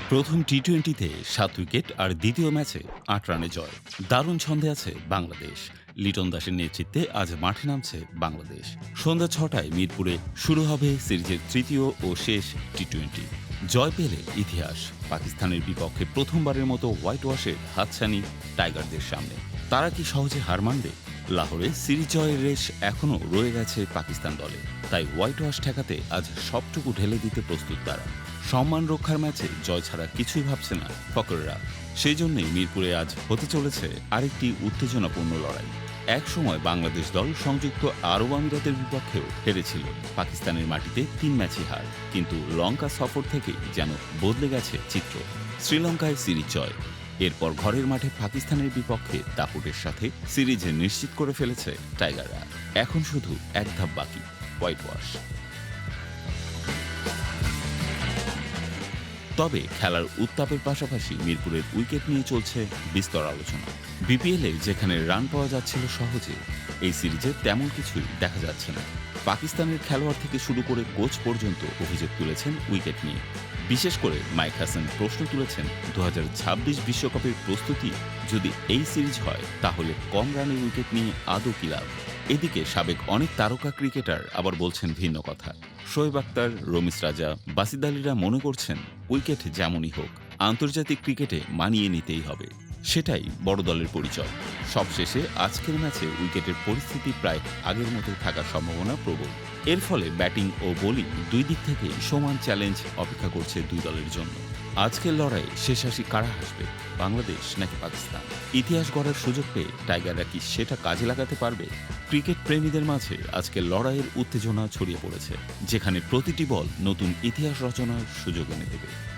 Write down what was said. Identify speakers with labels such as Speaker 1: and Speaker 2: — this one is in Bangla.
Speaker 1: প্রথম টি-টোয়েন্টিতে ৭ উইকেট আর দ্বিতীয় ম্যাচে ৮ রানে জয়। দারুণ ছন্দে আছে বাংলাদেশ। লিটন দাসের নেতৃত্বে আজ মাঠে নামছে বাংলাদেশ। সন্ধ্যা ৬টায় মিরপুরে শুরু হবে সিরিজের তৃতীয় ও শেষ টি-টোয়েন্টি। জয় পেলে ইতিহাস। পাকিস্তানের বিপক্ষে প্রথমবারের মতো হোয়াইট ওয়াশের হাতছানি টাইগারদের সামনে। তারা কি সহজে হার মানবে? লাহোরে সিরিজ জয়ের রেশ এখনও রয়ে গেছে পাকিস্তান দলে। তাই হোয়াইট ওয়াশ ঠেকাতে আজ সবটুকু ঢেলে দিতে প্রস্তুত তারা। সম্মান রক্ষার ম্যাচে জয় ছাড়া কিছুই ভাবছে না ফকররা। সেই জন্যই মিরপুরে আজ হতে চলেছে আরেকটি উত্তেজনাপূর্ণ লড়াই। এক সময় বাংলাদেশ দল সংযুক্ত আরব আমিরাতের বিপক্ষেও হেরেছিল। পাকিস্তানের মাটিতে ৩ ম্যাচই হার, কিন্তু লঙ্কা সফর থেকেই যেন বদলে গেছে চিত্র। শ্রীলঙ্কায় সিরিজ জয়, এরপর ঘরের মাঠে পাকিস্তানের বিপক্ষে দাপুটের সাথে সিরিজ নিশ্চিত করে ফেলেছে টাইগাররা। এখন শুধু এক ধাপ বাকি, হোয়াইট ওয়াশ। তবে খেলার উত্তাপের পাশাপাশি মিরপুরের উইকেট নিয়ে চলছে বিস্তর আলোচনা। বিপিএলে যেখানে রান পাওয়া যাচ্ছিল সহজে, এই সিরিজে তেমন কিছুই দেখা যাচ্ছে না। পাকিস্তানের খেলোয়াড় থেকে শুরু করে কোচ পর্যন্ত অভিযোগ তুলেছেন উইকেট নিয়ে। বিশেষ করে মাইক হাসান প্রশ্ন তুলেছেন, ২০২৬ বিশ্বকাপের প্রস্তুতি যদি এই সিরিজ হয়, তাহলে কম রানের উইকেট নিয়ে আদৌ কি লাভ? এদিকে সাবেক অনেক তারকা ক্রিকেটার আবার বলছেন ভিন্ন কথা। শোয়েব আখতার, রমিজ রাজা, বাসিদ আলীরা মনে করছেন, উইকেট যেমনই হোক, আন্তর্জাতিক ক্রিকেটে মানিয়ে নিতেই হবে। সেটাই বড় দলের পরিচয়। সবশেষে আজকের ম্যাচে উইকেটের পরিস্থিতি প্রায় আগের মতোই থাকার সম্ভাবনা প্রবল। এর ফলে ব্যাটিং ও বোলিং দুই দিক থেকেই সমান চ্যালেঞ্জ অপেক্ষা করছে দুই দলের জন্য। আজকের লড়াইয়ে শেষ হাসি কারা হাসবে, বাংলাদেশ নাকি পাকিস্তান? ইতিহাস গড়ার সুযোগ পেয়ে টাইগাররা কি সেটা কাজে লাগাতে পারবে? ক্রিকেট প্রেমীদের মাঝে আজকের লড়াইয়ের উত্তেজনা ছড়িয়ে পড়েছে, যেখানে প্রতিটি বল নতুন ইতিহাস রচনার সুযোগ এনে দেবে।